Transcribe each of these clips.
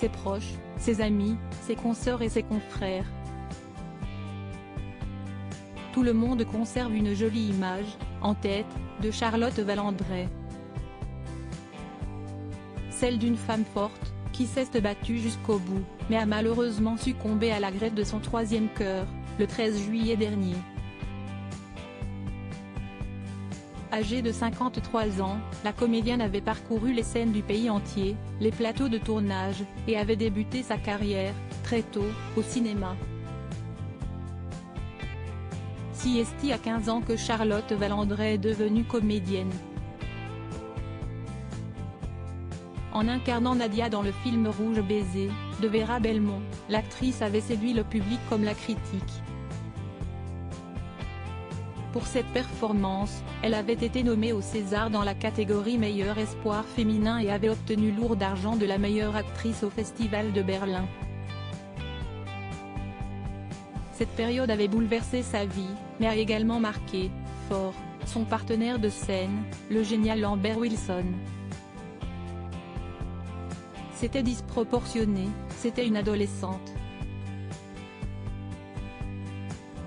ses proches, ses amis, ses consoeurs et ses confrères. Tout le monde conserve une jolie image, en tête, de Charlotte Vallandrey. Celle d'une femme forte, qui s'est battue jusqu'au bout, mais a malheureusement succombé à la greffe de son troisième cœur, le 13 juillet dernier. Âgée de 53 ans, la comédienne avait parcouru les scènes du pays entier, les plateaux de tournage, et avait débuté sa carrière, très tôt, au cinéma. C'est à 15 ans que Charlotte Vallandrey est devenue comédienne. En incarnant Nadia dans le film Rouge baiser, de Vera Belmont, l'actrice avait séduit le public comme la critique. Pour cette performance, elle avait été nommée au César dans la catégorie meilleur espoir féminin et avait obtenu l'Ours d'argent de la meilleure actrice au Festival de Berlin. Cette période avait bouleversé sa vie, mais a également marqué, fort, son partenaire de scène, le génial Lambert Wilson. C'était disproportionné, c'était une adolescente.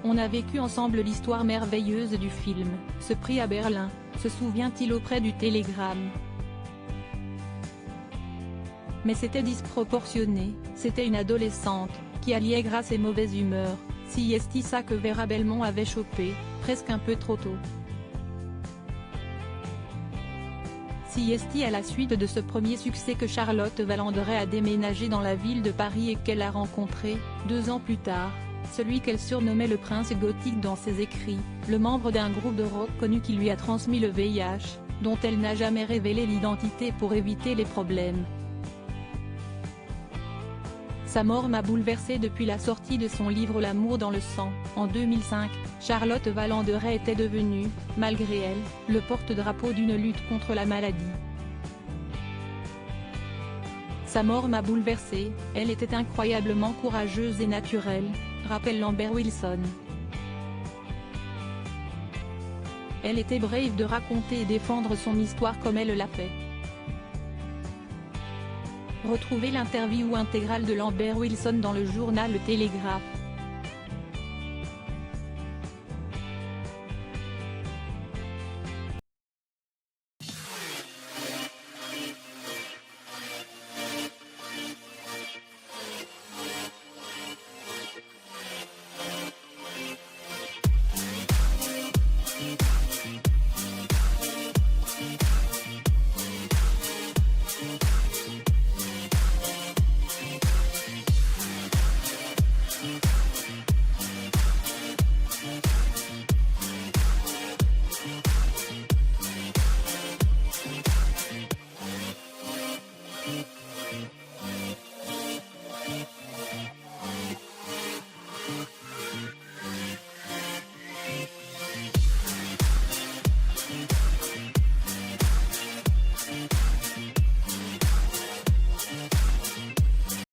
On a vécu ensemble l'histoire merveilleuse du film, ce prix à Berlin, se souvient-il auprès du Télégramme. Mais c'était disproportionné, c'était une adolescente, qui alliait grâce et mauvaise humeur, c'est ça que Vera Belmont avait chopé, presque un peu trop tôt. C'est à la suite de ce premier succès que Charlotte Vallandrey a déménagé dans la ville de Paris et qu'elle a rencontré, 2 ans plus tard, celui qu'elle surnommait le prince gothique dans ses écrits, le membre d'un groupe de rock connu qui lui a transmis le VIH, dont elle n'a jamais révélé l'identité pour éviter les problèmes. Sa mort m'a bouleversée. Depuis la sortie de son livre L'amour dans le sang, en 2005, Charlotte Vallandrey était devenue, malgré elle, le porte-drapeau d'une lutte contre la maladie. Sa mort m'a bouleversée, elle était incroyablement courageuse et naturelle, rappelle Lambert Wilson. Elle était brave de raconter et défendre son histoire comme elle l'a fait. Retrouvez l'interview intégrale de Lambert Wilson dans le journal Le Télégraphe.